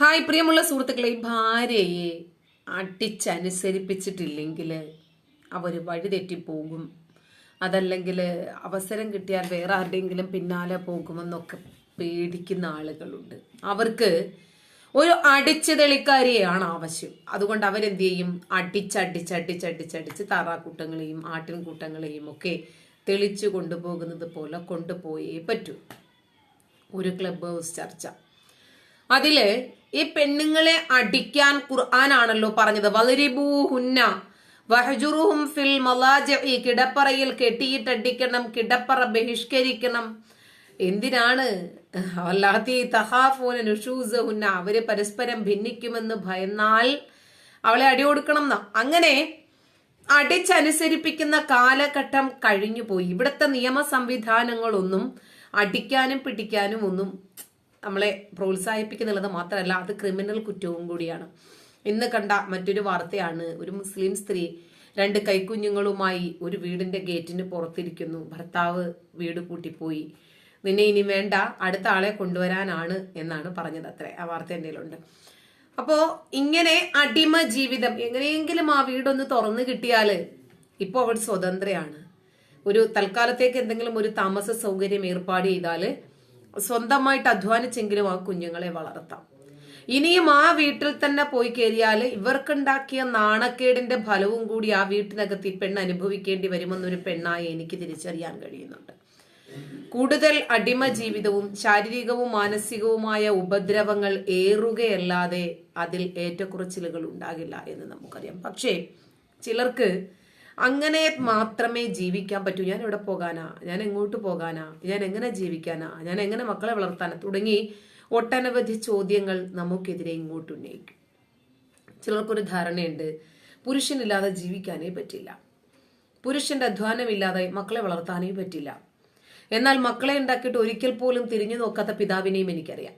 Hi പ്രിയമുള്ള സുഹൃത്തുക്കളെ, ഭാര്യയെ അടിച്ചനുസരിപ്പിച്ചിട്ടില്ലെങ്കിൽ അവർ വഴിതെറ്റിപ്പോകും. അതല്ലെങ്കിൽ അവസരം കിട്ടിയാൽ വേറെ ആരുടെയെങ്കിലും പിന്നാലെ പോകുമെന്നൊക്കെ പേടിക്കുന്ന ആളുകളുണ്ട്. അവർക്ക് ഒരു അടിച്ചു തെളിക്കാരിയാണ് ആവശ്യം. അതുകൊണ്ട് അവരെന്ത് ചെയ്യും? അടിച്ചടിച്ചടിച്ചടിച്ചടിച്ച് താറാക്കൂട്ടങ്ങളെയും ആട്ടിൻകൂട്ടങ്ങളെയും ഒക്കെ തെളിച്ചു കൊണ്ടുപോകുന്നത് പോലെ കൊണ്ടുപോയേ പറ്റൂ. ഒരു ക്ലബ് ഹൗസ് ചർച്ച, അതില് ഈ പെണ്ണുങ്ങളെ അടിക്കാൻ ഖുർആനാണല്ലോ പറഞ്ഞത്. വലരിബൂഹുന്ന വഹജുറുഹും ഫിൽ മലാജിഇ, കിടപ്പറയിൽ കെട്ടിയിട്ടടിക്കണം, കിടപ്പറ ബഹിഷ്കരിക്കണം. എന്തിനാണ്? വല്ലാത്തി തഖാഫൂന നുശൂസഹുന്ന, അവര് പരസ്പരം ഭിന്നിക്കുമെന്ന് ഭയന്നാൽ അവളെ അടി കൊടുക്കണം എന്നാ. അങ്ങനെ അടിച്ചനുസരിപ്പിക്കുന്ന കാലഘട്ടം കഴിഞ്ഞു പോയി. ഇവിടുത്തെ നിയമ സംവിധാനങ്ങളൊന്നും അടിക്കാനും പിടിക്കാനും ഒന്നും നമ്മളെ പ്രോത്സാഹിപ്പിക്കുന്നുള്ളത് മാത്രമല്ല, അത് ക്രിമിനൽ കുറ്റവും കൂടിയാണ്. ഇന്ന് കണ്ട മറ്റൊരു വാർത്തയാണ്, ഒരു മുസ്ലിം സ്ത്രീ 2 കൈക്കുഞ്ഞുങ്ങളുമായി ഒരു വീടിന്റെ ഗേറ്റിന് പുറത്തിരിക്കുന്നു. ഭർത്താവ് വീട് പൂട്ടിപ്പോയി. നിന്നെ ഇനി വേണ്ട, അടുത്ത ആളെ കൊണ്ടുവരാനാണ് എന്നാണ് പറഞ്ഞത്. അത്രേ ആ വാർത്ത എന്തെങ്കിലുണ്ട്. അപ്പോ ഇങ്ങനെ അടിമ ജീവിതം, എങ്ങനെയെങ്കിലും ആ വീടൊന്ന് തുറന്നു കിട്ടിയാല് ഇപ്പൊ അവൾ സ്വതന്ത്രയാണ്. ഒരു തൽക്കാലത്തേക്ക് എന്തെങ്കിലും ഒരു താമസ സൗകര്യം ഏർപ്പാട് ചെയ്താല് സ്വന്തമായിട്ട് അധ്വാനിച്ചെങ്കിലും ആ കുഞ്ഞുങ്ങളെ വളർത്താം. ഇനിയും ആ വീട്ടിൽ തന്നെ പോയി കയറിയാൽ ഇവർക്കുണ്ടാക്കിയ നാണക്കേടിന്റെ ഫലവും കൂടി ആ വീട്ടിനകത്ത് ഈ പെണ്ണ് അനുഭവിക്കേണ്ടി വരുമെന്നൊരു പെണ്ണായി എനിക്ക് തിരിച്ചറിയാൻ കഴിയുന്നുണ്ട്. കൂടുതൽ അടിമ ജീവിതവും ശാരീരികവും മാനസികവുമായ ഉപദ്രവങ്ങൾ ഏറുകയല്ലാതെ അതിൽ ഏറ്റക്കുറച്ചിലുകൾ ഉണ്ടാകില്ല എന്ന് നമുക്കറിയാം. പക്ഷേ ചിലർക്ക് അങ്ങനെ മാത്രമേ ജീവിക്കാൻ പറ്റൂ. ഞാൻ എവിടെ പോകാനാ, ഞാൻ എങ്ങോട്ട് പോകാനാ, ഞാൻ എങ്ങനെ ജീവിക്കാനാ, ഞാൻ എങ്ങനെ മക്കളെ വളർത്താനാ തുടങ്ങി ഒട്ടനവധി ചോദ്യങ്ങൾ നമുക്കെതിരെ ഇങ്ങോട്ട് ഉന്നയിക്കും. ചിലർക്കൊരു ധാരണയുണ്ട്, പുരുഷനില്ലാതെ ജീവിക്കാനേ പറ്റില്ല, പുരുഷന്റെ അധ്വാനമില്ലാതെ മക്കളെ വളർത്താനേ പറ്റില്ല. എന്നാൽ മക്കളെ ഉണ്ടാക്കിയിട്ട് ഒരിക്കൽ പോലും തിരിഞ്ഞു നോക്കാത്ത പിതാവിനെയും എനിക്കറിയാം.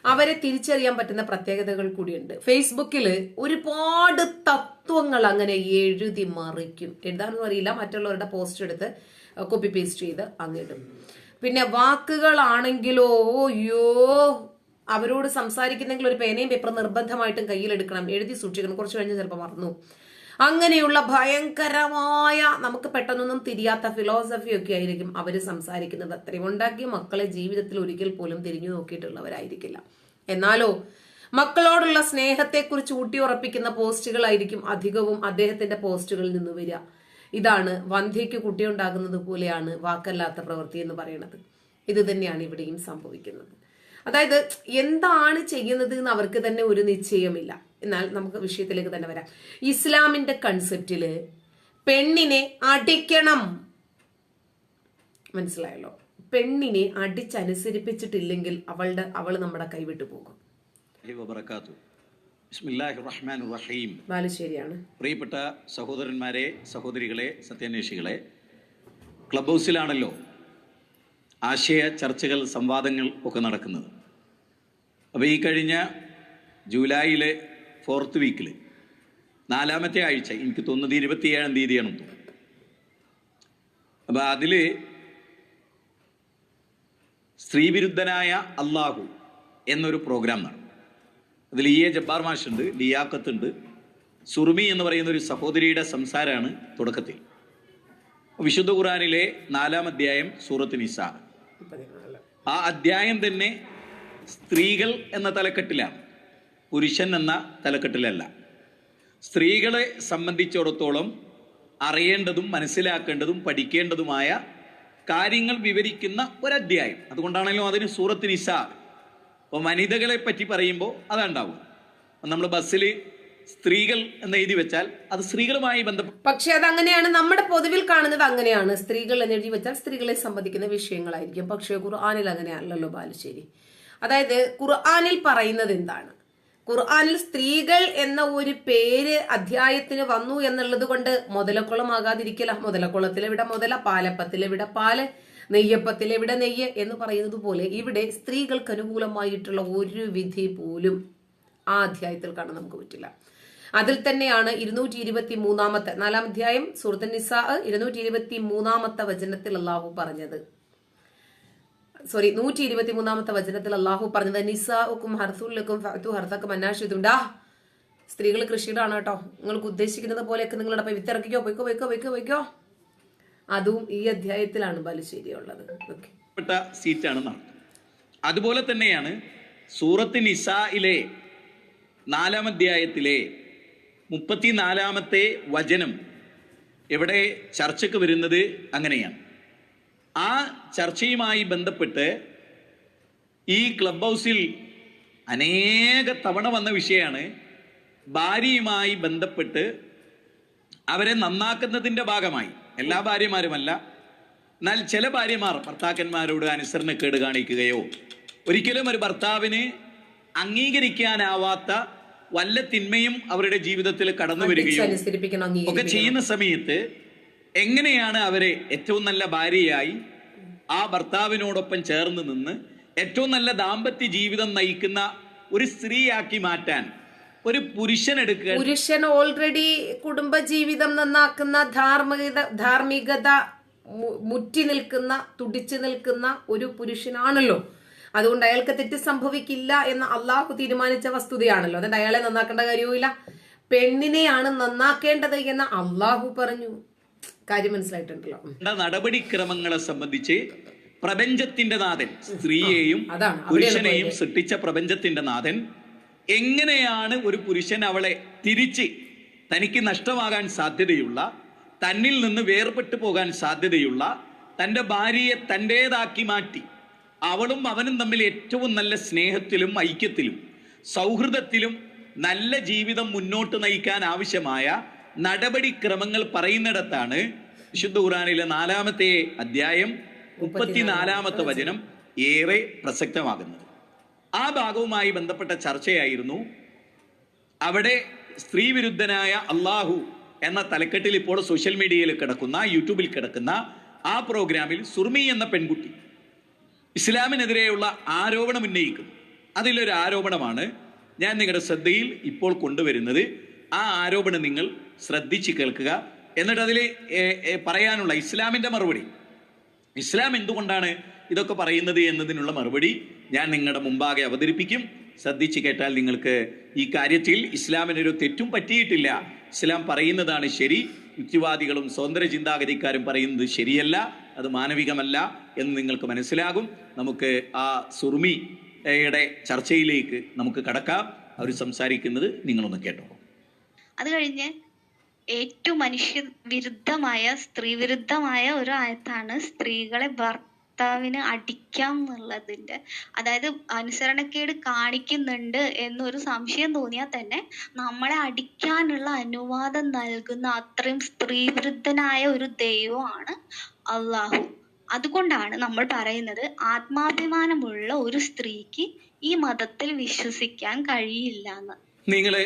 അവരെ തിരിച്ചറിയാൻ പറ്റുന്ന പ്രത്യേകതകൾ കൂടിയുണ്ട്. ഫേസ്ബുക്കിൽ ഒരുപാട് തത്വങ്ങൾ അങ്ങനെ എഴുതി മറിക്കും. എഴുതാനൊന്നും അറിയില്ല, മറ്റുള്ളവരുടെ പോസ്റ്റ് എടുത്ത് കോപ്പി പേസ്റ്റ് ചെയ്ത് അങ്ങിടും. പിന്നെ വാക്കുകളാണെങ്കിലോ അയ്യോ, അവരോട് സംസാരിക്കുന്നെങ്കിൽ ഒരു പേനയും പേപ്പറും നിർബന്ധമായിട്ടും കയ്യിലെടുക്കണം, എഴുതി സൂക്ഷിക്കണം, കുറച്ച് കഴിഞ്ഞ് ചിലപ്പോൾ മറന്നു. അങ്ങനെയുള്ള ഭയങ്കരമായ നമുക്ക് പെട്ടെന്നൊന്നും തിരിയാത്ത ഫിലോസഫി ഒക്കെ ആയിരിക്കും അവര് സംസാരിക്കുന്നത്. അത്രയും ഉണ്ടാക്കിയ മക്കളെ ജീവിതത്തിൽ ഒരിക്കൽ പോലും തിരിഞ്ഞു നോക്കിയിട്ടുള്ളവരായിരിക്കില്ല. എന്നാലോ മക്കളോടുള്ള സ്നേഹത്തെക്കുറിച്ച് ഊട്ടിയുറപ്പിക്കുന്ന പോസ്റ്റുകളായിരിക്കും അധികവും അദ്ദേഹത്തിന്റെ പോസ്റ്റുകളിൽ നിന്ന് വരിക. ഇതാണ് വന്ധ്യയ്ക്ക് കുട്ടിയുണ്ടാകുന്നത് പോലെയാണ് വാക്കല്ലാത്ത പ്രവൃത്തി എന്ന് പറയുന്നത്. ഇത് തന്നെയാണ് ഇവിടെയും സംഭവിക്കുന്നത്. അതായത് എന്താണ് ചെയ്യുന്നത് എന്ന് അവർക്ക് തന്നെ ഒരു നിശ്ചയമില്ല. എന്നാൽ നമുക്ക് വിഷയത്തിലേക്ക് തന്നെ വരാം. ഇസ്ലാമിന്റെ കൺസെപ്റ്റില് പെണ്ണിനെ അടിക്കണം, മനസ്സിലായല്ലോ. പെണ്ണിനെ അടിച്ചനുസരിപ്പിച്ചിട്ടില്ലെങ്കിൽ അവള് നമ്മുടെ കൈവിട്ടു പോകും. ബാലുശ്ശേരിയാണ്. പ്രിയപ്പെട്ട സഹോദരന്മാരെ, സഹോദരികളെ, സത്യാന്വേഷികളെ, ക്ലബ് ഹൗസിലാണല്ലോ ആശയ ചർച്ചകൾ, സംവാദങ്ങൾ ഒക്കെ നടക്കുന്നത്. അപ്പോൾ ഈ കഴിഞ്ഞ ജൂലൈയിലെ 4th വീക്കിൽ 4ാമത്തെ ആഴ്ച, എനിക്ക് തോന്നുന്നത് 27-ാം തീയതിയാണെന്ന് തോന്നുന്നു. അപ്പോൾ അതിൽ സ്ത്രീവിരുദ്ധനായ അള്ളാഹു എന്നൊരു പ്രോഗ്രാം നടന്നു. അതിൽ EA ജബ്ബാർ മാഷുണ്ട്, ലിയാഖത്തുണ്ട്, സുറുമി എന്ന് പറയുന്ന ഒരു സഹോദരിയുടെ സംസാരമാണ് തുടക്കത്തിൽ. വിശുദ്ധ ഖുർആനിലെ 4-ാം അധ്യായം സൂറത്ത് നിസാ, ആ അധ്യായം തന്നെ സ്ത്രീകൾ എന്ന തലക്കെട്ടിലാണ്, പുരുഷൻ എന്ന തലക്കെട്ടിലല്ല. സ്ത്രീകളെ സംബന്ധിച്ചിടത്തോളം അറിയേണ്ടതും മനസ്സിലാക്കേണ്ടതും പഠിക്കേണ്ടതുമായ കാര്യങ്ങൾ വിവരിക്കുന്ന ഒരധ്യായം. അതുകൊണ്ടാണല്ലോ അതിന് സൂറത്ത് നിസാ. അപ്പോൾ വനിതകളെ പറ്റി പറയുമ്പോൾ അതുണ്ടാവും. നമ്മൾ ബസ്സിൽ സ്ത്രീകൾ എന്ന് എഴുതി വെച്ചാൽ അത് സ്ത്രീകളുമായി ബന്ധപ്പെട്ട, പക്ഷെ അതങ്ങനെയാണ് നമ്മുടെ പൊതുവിൽ കാണുന്നത്. അങ്ങനെയാണ് സ്ത്രീകൾ എന്ന് എഴുതി വെച്ചാൽ സ്ത്രീകളെ സംബന്ധിക്കുന്ന വിഷയങ്ങളായിരിക്കും. പക്ഷെ ഖുർആനിൽ അങ്ങനെയല്ലല്ലോ ബാലുശ്ശേരി. അതായത് ഖുർആനിൽ പറയുന്നത് എന്താണ്? ഖുർആനിൽ സ്ത്രീകൾ എന്ന ഒരു പേര് അധ്യായത്തിന് വന്നു എന്നുള്ളത് കൊണ്ട് മുതലക്കുളമാകാതിരിക്കില്ല. മുതലക്കുളത്തിലെവിടെ മുതല, പാലപ്പത്തിലെവിടെ പാല്, നെയ്യപ്പത്തിലെവിടെ നെയ്യ് എന്ന് പറയുന്നത് പോലെ ഇവിടെ സ്ത്രീകൾക്ക് അനുകൂലമായിട്ടുള്ള ഒരു വിധി പോലും ആ അധ്യായത്തിൽ കാണാൻ നമുക്ക് പറ്റില്ല. അതിൽ തന്നെയാണ് 223-ാമത്തെ 4-ാം അധ്യായം സൂറത്തുൻ നിസാ 223-ാമത്തെ വചനത്തിൽ അല്ലാഹു പറഞ്ഞത്, 123 വചനത്തിൽ അള്ളാഹു പറഞ്ഞത് നിസാഉക്കും ഹർസുല്ലക്കും ഫഅതു ഹർസക്കും അന്നാശിതുണ്ടാ, സ്ത്രീകൾ കൃഷിയിടാണ് കേട്ടോ, നിങ്ങൾക്ക് ഉദ്ദേശിക്കുന്നത് പോലെയൊക്കെ നിങ്ങളുടെ വിത്തിറക്കിക്കോ, പൊയ്ക്കോ. അതും ഈ അധ്യായത്തിലാണ് ബാലുശ്ശേരി ഉള്ളത്. സീറ്റാണ് നടത്തുന്നത്. അതുപോലെ തന്നെയാണ് സൂറത്ത് നിസായിലെ 4-ാം അധ്യായത്തിലെ 34-ാമത്തെ വചനം ഇവിടെ ചർച്ചയ്ക്ക് വരുന്നത് അങ്ങനെയാണ്. ആ ചർച്ചയുമായി ബന്ധപ്പെട്ട് ഈ ക്ലബ് ഹൗസിൽ അനേക തവണ വന്ന വിഷയമാണ്. ഭാര്യയുമായി ബന്ധപ്പെട്ട് അവരെ നന്നാക്കുന്നതിൻ്റെ ഭാഗമായി, എല്ലാ ഭാര്യമാരുമല്ല, എന്നാൽ ചില ഭാര്യമാർ ഭർത്താക്കന്മാരോട് അനുസരണക്കേട് കാണിക്കുകയോ ഒരിക്കലും ഒരു ഭർത്താവിന് അംഗീകരിക്കാനാവാത്ത വല്ല തിന്മയും അവരുടെ ജീവിതത്തിൽ കടന്നു വരികയോ ഒക്കെ ചെയ്യുന്ന സമയത്ത് എങ്ങനെയാണ് അവരെ ഏറ്റവും നല്ല ഭാര്യയായി ആ ഭർത്താവിനോടൊപ്പം ചേർന്ന് നിന്ന് ഏറ്റവും നല്ല ദാമ്പത്യ ജീവിതം നയിക്കുന്ന ഒരു സ്ത്രീയാക്കി മാറ്റാൻ ഒരു പുരുഷൻ ഓൾറെഡി കുടുംബജീവിതം നന്നാക്കുന്ന ധാർമ്മികത മുറ്റി നിൽക്കുന്ന, തുടിച്ചു നിൽക്കുന്ന ഒരു പുരുഷനാണല്ലോ. അതുകൊണ്ട് അയാൾക്ക് തെറ്റ് സംഭവിക്കില്ല എന്ന് അള്ളാഹു തീരുമാനിച്ച വസ്തുതയാണല്ലോ. അതുകൊണ്ട് അയാളെ നന്നാക്കേണ്ട കാര്യവുമില്ല, പെണ്ണിനെയാണ് നന്നാക്കേണ്ടത് എന്ന് അള്ളാഹു പറഞ്ഞു. കാര്യം മനസ്സിലായിട്ടുണ്ടല്ലോ. നടപടിക്രമങ്ങളെ സംബന്ധിച്ച് പ്രപഞ്ചത്തിന്റെ നാഥൻ സ്ത്രീയെയും പുരുഷനെയും സൃഷ്ടിച്ച പ്രപഞ്ചത്തിന്റെ നാഥൻ എങ്ങനെയാണ് ഒരു പുരുഷൻ അവളെ തിരിച്ച് തനിക്ക് നഷ്ടമാകാൻ സാധ്യതയുള്ള, തന്നിൽ നിന്ന് വേർപെട്ടു പോകാൻ സാധ്യതയുള്ള തൻ്റെ ഭാര്യയെ തൻ്റേതാക്കി മാറ്റി അവളും അവനും തമ്മിൽ ഏറ്റവും നല്ല സ്നേഹത്തിലും ഐക്യത്തിലും സൗഹൃദത്തിലും നല്ല ജീവിതം മുന്നോട്ട് നയിക്കാൻ ആവശ്യമായ നടപടിക്രമങ്ങൾ പറയുന്നിടത്താണ് വിശുദ്ധ ഖുർആനിലെ 4-ാമത്തെ അധ്യായം 34-ാമത്തെ വചനം ഏറെ പ്രസക്തമാകുന്നത്. ആ ഭാഗവുമായി ബന്ധപ്പെട്ട ചർച്ചയായിരുന്നു. അവിടെ സ്ത്രീ വിരുദ്ധനായ അള്ളാഹു എന്ന തലക്കെട്ടിൽ ഇപ്പോൾ സോഷ്യൽ മീഡിയയിൽ കിടക്കുന്ന, യൂട്യൂബിൽ കിടക്കുന്ന ആ പ്രോഗ്രാമിൽ സുർമി എന്ന പെൺകുട്ടി ഇസ്ലാമിനെതിരെയുള്ള ആരോപണം ഉന്നയിക്കുന്നു. അതിലൊരു ആരോപണമാണ് ഞാൻ നിങ്ങളുടെ ശ്രദ്ധയിൽ ഇപ്പോൾ കൊണ്ടുവരുന്നത്. ആ ആരോപണം നിങ്ങൾ ശ്രദ്ധിച്ച് കേൾക്കുക. എന്നിട്ട് അതിൽ പറയാനുള്ള ഇസ്ലാമിൻ്റെ മറുപടി, ഇസ്ലാം എന്തുകൊണ്ടാണ് ഇതൊക്കെ പറയുന്നത് എന്നതിനുള്ള മറുപടി ഞാൻ നിങ്ങളുടെ മുമ്പാകെ അവതരിപ്പിക്കും. ശ്രദ്ധിച്ച് കേട്ടാൽ നിങ്ങൾക്ക് ഈ കാര്യത്തിൽ ഇസ്ലാമിനൊരു തെറ്റും പറ്റിയിട്ടില്ല, ഇസ്ലാം പറയുന്നതാണ് ശരി, യുക്തിവാദികളും സ്വതന്ത്ര ചിന്താഗതിക്കാരും പറയുന്നത് ശരിയല്ല, അത് മാനവികമല്ല എന്ന് നിങ്ങൾക്ക് മനസ്സിലാകും. നമുക്ക് ആ സുർമിയുടെ ചർച്ചയിലേക്ക് നമുക്ക് കടക്കാം. അവർ സംസാരിക്കുന്നത് നിങ്ങളൊന്ന് കേട്ടോ. അത് കഴിഞ്ഞ് ഏറ്റവും മനുഷ്യ വിരുദ്ധമായ, സ്ത്രീ വിരുദ്ധമായ ഒരു ആയത്താണ് സ്ത്രീകളെ ഭർത്താവിന് അടിക്കാം എന്നുള്ളതിൻ്റെ. അതായത് അനുസരണക്കേട് കാണിക്കുന്നുണ്ട് എന്നൊരു സംശയം തോന്നിയാൽ തന്നെ നമ്മളെ അടിക്കാനുള്ള അനുവാദം നൽകുന്ന അത്രയും സ്ത്രീ വിരുദ്ധനായ ഒരു ദൈവമാണ് അള്ളാഹു. അതുകൊണ്ടാണ് നമ്മൾ പറയുന്നത് ആത്മാഭിമാനമുള്ള ഒരു സ്ത്രീക്ക് ഈ മതത്തിൽ വിശ്വസിക്കാൻ കഴിയില്ല എന്ന്. നിങ്ങൾ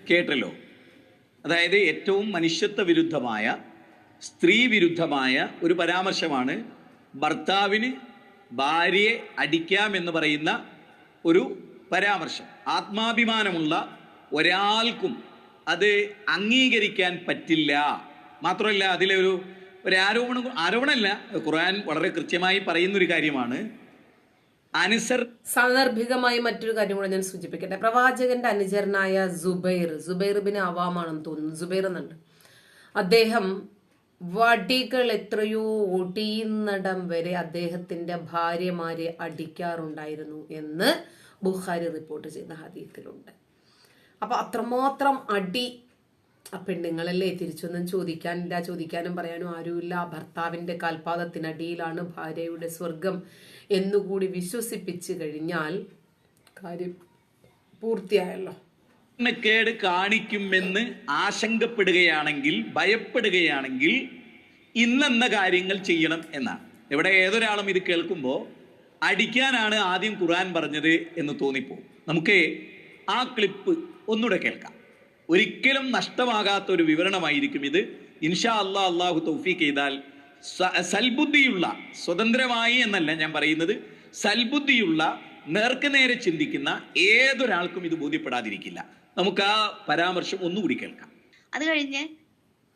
കേട്ടല്ലോ. അതായത് ഏറ്റവും മനുഷ്യത്വ വിരുദ്ധമായ, സ്ത്രീ വിരുദ്ധമായ ഒരു പരാമർശമാണ് ഭർത്താവിന് ഭാര്യയെ അടിക്കാമെന്ന് പറയുന്ന ഒരു പരാമർശം. ആത്മാഭിമാനമുള്ള ഒരാൾക്കും അത് അംഗീകരിക്കാൻ പറ്റില്ല. മാത്രമല്ല അതിലൊരു ആരോപണമല്ല, ഖുർആൻ വളരെ കൃത്യമായി പറയുന്നൊരു കാര്യമാണ്. സാന്ദർഭികമായി മറ്റൊരു കാര്യം കൂടെ ഞാൻ സൂചിപ്പിക്കട്ടെ. പ്രവാചകന്റെ അനുചരനായ സുബൈർ ബിൻ അവാമാണെന്ന് തോന്നുന്നു, സുബൈർ എന്നുണ്ട്. അദ്ദേഹം വടികൾ എത്രയോ ഒടിയുന്നിടം വരെ അദ്ദേഹത്തിന്റെ ഭാര്യമാരെ അടിക്കാറുണ്ടായിരുന്നു എന്ന് ബുഖാരി റിപ്പോർട്ട് ചെയ്ത ഹദീസിലുണ്ട്. അപ്പൊ അത്രമാത്രം അടി ആ പെണ്ണുങ്ങളല്ലേ, തിരിച്ചൊന്നും ചോദിക്കാനും പറയാനും ആരുമില്ല. ഭർത്താവിന്റെ കാൽപാദത്തിനടിയിലാണ് ഭാര്യയുടെ സ്വർഗം എന്നുകൂടി വിശ്വസിപ്പിച്ചു കഴിഞ്ഞാൽ കാര്യം പൂർത്തിയായല്ലോ. കേട് കാണിക്കുമെന്ന് ആശങ്കപ്പെടുകയാണെങ്കിൽ, ഭയപ്പെടുകയാണെങ്കിൽ ഇന്നെന്ന കാര്യങ്ങൾ ചെയ്യണം എന്നാണ്. ഇവിടെ ഏതൊരാളും ഇത് കേൾക്കുമ്പോൾ അടിക്കാനാണ് ആദ്യം ഖുർആൻ പറഞ്ഞത് എന്ന് തോന്നിപ്പോകും. നമുക്ക് ആ ക്ലിപ്പ് ഒന്നുകൂടെ കേൾക്കാം. ഒരിക്കലും നഷ്ടമാകാത്ത ഒരു വിവരണമായിരിക്കും ഇത്. ഇൻഷാ അല്ലാഹ്, അള്ളാഹു തൗഫീഖ് ചെയ്താൽ സൽബുദ്ധിയുള്ള, സ്വതന്ത്രമായി എന്നല്ല ഞാൻ പറയുന്നത്, സൽബുദ്ധിയുള്ള നേർക്ക് നേരെ ചിന്തിക്കുന്ന ഏതൊരാൾക്കും ഇത് ബോധ്യപ്പെടാതിരിക്കില്ല. നമുക്ക് ആ പരാമർശം ഒന്നുകൂടി കേൾക്കാം. അത് കഴിഞ്ഞ്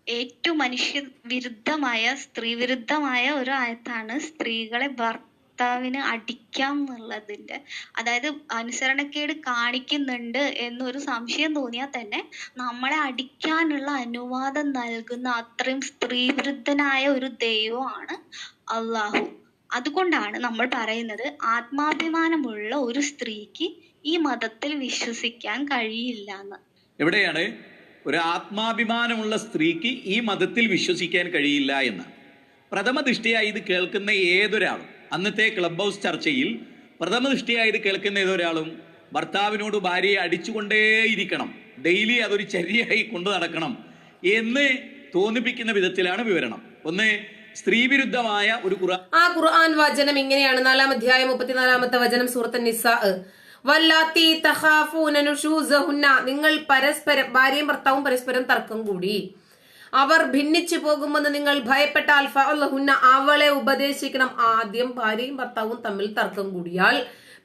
ഏറ്റവും മനുഷ്യ വിരുദ്ധമായ, സ്ത്രീ വിരുദ്ധമായ ഒരു ആയത്താണ് സ്ത്രീകളെ ഭർത്താവിന് അടിക്കാം എന്നുള്ളതിന്റെ, അതായത് അനുസരണക്കേട് കാണിക്കുന്നുണ്ട് എന്നൊരു സംശയം തോന്നിയാൽ തന്നെ നമ്മളെ അടിക്കാനുള്ള അനുവാദം നൽകുന്ന അത്രയും സ്ത്രീവിരുദ്ധനായ ഒരു ദൈവമാണ് അള്ളാഹു. അതുകൊണ്ടാണ് നമ്മൾ പറയുന്നത് ആത്മാഭിമാനമുള്ള ഒരു സ്ത്രീക്ക് ഈ മതത്തിൽ വിശ്വസിക്കാൻ കഴിയില്ല എന്ന്. എവിടെയാണ് ഒരു ആത്മാഭിമാനമുള്ള സ്ത്രീക്ക് ഈ മതത്തിൽ വിശ്വസിക്കാൻ കഴിയില്ല എന്ന്? പ്രഥമ ദൃഷ്ടിയായി ഇത് കേൾക്കുന്ന ഏതൊരാളും, അന്നത്തെ ക്ലബ് ഹൗസ് ചർച്ചയിൽ പ്രഥമ ദൃഷ്ടിയായി ഇത് കേൾക്കുന്ന ഏതൊരാളും ഭർത്താവിനോട് ഭാര്യയെ അടിച്ചുകൊണ്ടേയിരിക്കണം, ഡെയിലി അതൊരു ചര്യയായി കൊണ്ടു നടക്കണം എന്ന് തോന്നിപ്പിക്കുന്ന വിധത്തിലാണ് വിവരണം. ഒന്ന്, സ്ത്രീവിരുദ്ധമായ ഒരു ഖുർആൻ വചനം ഇങ്ങനെയാണ്. 4-ാം അധ്യായം 34-ാമത്തെ വചനം, സൂറത്ത് നിസാ. വല്ലാത്തി തഖാഫൂന നുശൂസഹുന്ന, നിങ്ങൾ പരസ്പരം, ഭാര്യയും ഭർത്താവും പരസ്പരം തർക്കം കൂടി അവർ ഭിന്നിച്ചു പോകുമെന്ന് നിങ്ങൾ ഭയപ്പെട്ടാൽ ഫഅലഹുന്ന, അവളെ ഉപദേശിക്കണം. ആദ്യം ഭാര്യയും ഭർത്താവും തമ്മിൽ തർക്കം കൂടിയാൽ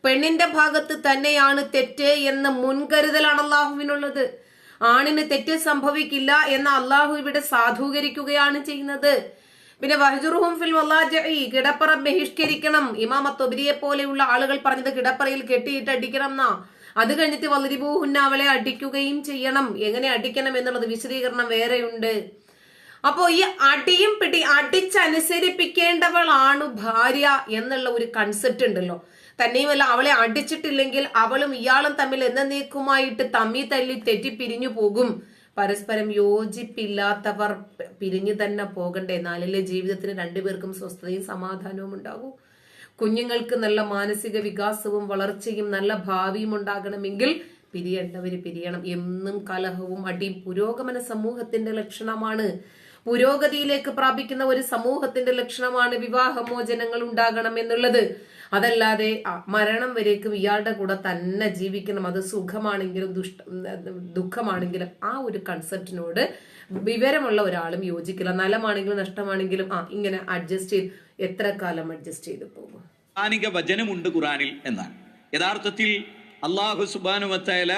പെണ്ണിന്റെ ഭാഗത്ത് തന്നെയാണ് തെറ്റ് എന്ന മുൻകരുതലാണ് അള്ളാഹുവിനുള്ളത്. ആണിന് തെറ്റ് സംഭവിക്കില്ല എന്ന അള്ളാഹു ഇവിടെ സാധൂകരിക്കുകയാണ് ചെയ്യുന്നത്. പിന്നെ വഹ്ജുറുഹും ഫിൽ വലാജിഇ, കിടപ്പറ ബഹിഷ്കരിക്കണം. ഇമാം അത്തൊബരിയെ പോലെയുള്ള ആളുകൾ പറഞ്ഞത് കിടപ്പറയിൽ കെട്ടിയിട്ട് അടിക്കണം എന്നാ. അത് കഴിഞ്ഞിട്ട് വലരിബൂഹുന്ന, അവളെ അടിക്കുകയും ചെയ്യണം. എങ്ങനെ അടിക്കണം എന്നുള്ളത് വിശദീകരണം വേറെയുണ്ട്. അപ്പോ ഈ അടിയും അടിച്ചനുസരിപ്പിക്കേണ്ടവളാണ് ഭാര്യ എന്നുള്ള ഒരു കൺസെപ്റ്റ് ഉണ്ടല്ലോ. തന്നെയുമല്ല, അവളെ അടിച്ചിട്ടില്ലെങ്കിൽ അവളും ഇയാളും തമ്മിൽ എന്നേക്കുമായിട്ട് തമ്മി തല്ലി തെറ്റി പിരിഞ്ഞു പോകും. പരസ്പരം യോജിപ്പില്ലാത്തവർ പിരിഞ്ഞു തന്നെ പോകണ്ടേ? എന്നാലല്ലേ ജീവിതത്തിന് രണ്ടുപേർക്കും സ്വസ്ഥതയും സമാധാനവും ഉണ്ടാകൂ. കുഞ്ഞുങ്ങൾക്ക് നല്ല മാനസിക വികാസവും വളർച്ചയും നല്ല ഭാവിയും ഉണ്ടാകണമെങ്കിൽ പിരിയേണ്ടവര് പിരിയണം. എന്നും കലഹവും അടിയും പുരോഗമന സമൂഹത്തിന്റെ ലക്ഷണമാണ്. പുരോഗതിയിലേക്ക് പ്രാപിക്കുന്ന ഒരു സമൂഹത്തിന്റെ ലക്ഷണമാണ് വിവാഹമോചനങ്ങൾ ഉണ്ടാകണം എന്നുള്ളത്. അതല്ലാതെ മരണം വരേക്കും ഇയാളുടെ കൂടെ തന്നെ ജീവിക്കണം, അത് സുഖമാണെങ്കിലും ദുഃഖമാണെങ്കിലും ആ ഒരു കൺസെപ്റ്റിനോട് വിവരമുള്ള ഒരാളും യോജിക്കില്ല. നലമാണെങ്കിലും നഷ്ടമാണെങ്കിലും ഇങ്ങനെ അഡ്ജസ്റ്റ് ചെയ്ത് എത്ര കാലം അഡ്ജസ്റ്റ് ചെയ്ത് പോകും. വചനമുണ്ട് ഖുറാനിൽ എന്നാണ്. യഥാർത്ഥത്തിൽ അല്ലാഹു സുബ്ഹാനഹു വ തആല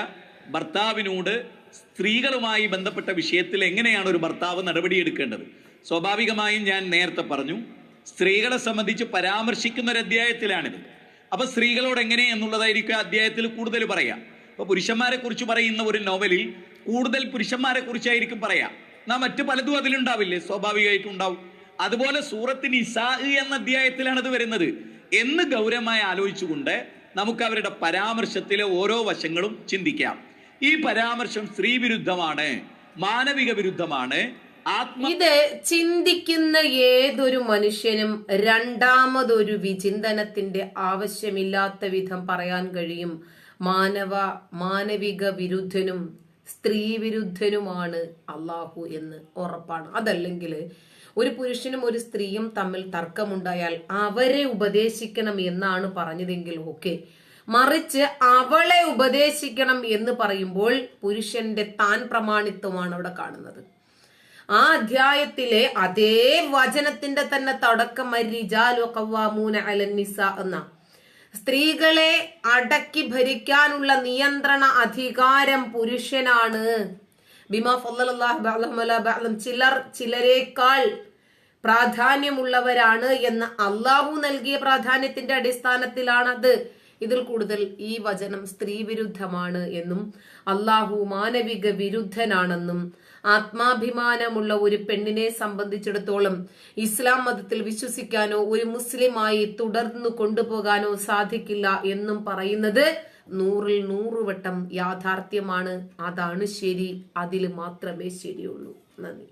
ഭർത്താവിനോട് സ്ത്രീകളുമായി ബന്ധപ്പെട്ട വിഷയത്തിൽ എങ്ങനെയാണ് ഒരു ഭർത്താവ് നടപടിയെടുക്കേണ്ടത്? സ്വാഭാവികമായും ഞാൻ നേരത്തെ പറഞ്ഞു, സ്ത്രീകളെ സംബന്ധിച്ച് പരാമർശിക്കുന്ന ഒരു അധ്യായത്തിലാണിത്. അപ്പൊ സ്ത്രീകളോട് എങ്ങനെ എന്നുള്ളതായിരിക്കും അധ്യായത്തിൽ കൂടുതൽ പറയാം. അപ്പൊ പുരുഷന്മാരെ കുറിച്ച് പറയുന്ന ഒരു നോവലിൽ കൂടുതൽ പുരുഷന്മാരെ കുറിച്ചായിരിക്കും പറയാം. മറ്റു പലതും അതിലുണ്ടാവില്ലേ? സ്വാഭാവികമായിട്ടും ഉണ്ടാവും. അതുപോലെ സൂറത്ത് നിസാ എന്ന അധ്യായത്തിലാണ് അത് വരുന്നത് എന്ന് ഗൗരവമായി ആലോചിച്ചുകൊണ്ട് നമുക്ക് അവരുടെ പരാമർശത്തിലെ ഓരോ വശങ്ങളും ചിന്തിക്കാം. ഈ പരാമർശം സ്ത്രീ വിരുദ്ധമാണ്, മാനവിക വിരുദ്ധമാണ്. ഇത് ചിന്തിക്കുന്ന ഏതൊരു മനുഷ്യനും രണ്ടാമതൊരു വിചിന്തനത്തിന്റെ ആവശ്യമില്ലാത്ത വിധം പറയാൻ കഴിയും. മാനവിക വിരുദ്ധനും സ്ത്രീ വിരുദ്ധനുമാണ് അള്ളാഹു എന്ന് ഉറപ്പാണ്. അതല്ലെങ്കിൽ ഒരു പുരുഷനും ഒരു സ്ത്രീയും തമ്മിൽ തർക്കമുണ്ടായാൽ അവരെ ഉപദേശിക്കണം എന്നാണ് പറഞ്ഞതെങ്കിൽ ഓക്കെ. മറിച്ച് അവളെ ഉപദേശിക്കണം എന്ന് പറയുമ്പോൾ പുരുഷന്റെ താൻ പ്രമാണിത്വമാണ് അവിടെ കാണുന്നത്. ആ അധ്യായത്തിലെ അതേ വചനത്തിന്റെ തന്നെ തുടക്കം റിജാലു ഖവ്വാമൂന അലൻ നിസാ എന്ന, സ്ത്രീകളെ അടക്കി ഭരിക്കാനുള്ള നിയന്ത്രണ അധികാരം പുരുഷനാണ്. ബിമാ ഫളലല്ലാഹു ബഅദഹും അലാ ബഅദ്, ചിലരേക്കാൾ പ്രാധാന്യമുള്ളവരാണ് എന്ന് അള്ളാഹു നൽകിയ പ്രാധാന്യത്തിന്റെ അടിസ്ഥാനത്തിലാണത്. ഇതിൽ കൂടുതൽ ഈ വചനം സ്ത്രീ വിരുദ്ധമാണ് എന്നും അള്ളാഹു മാനവിക വിരുദ്ധനാണെന്നും ആത്മാഭിമാനമുള്ള ഒരു പെണ്ണിനെ സംബന്ധിച്ചിടത്തോളം ഇസ്ലാം മതത്തിൽ വിശ്വസിക്കാനോ ഒരു മുസ്ലിമായി തുടർന്നു കൊണ്ടുപോകാനോ സാധിക്കില്ല എന്നും പറയുന്നത് 100-ൽ 100 വട്ടം യാഥാർത്ഥ്യമാണ്. അതാണ് ശരി, അതിൽ മാത്രമേ ശരിയുള്ളൂ. നന്ദി.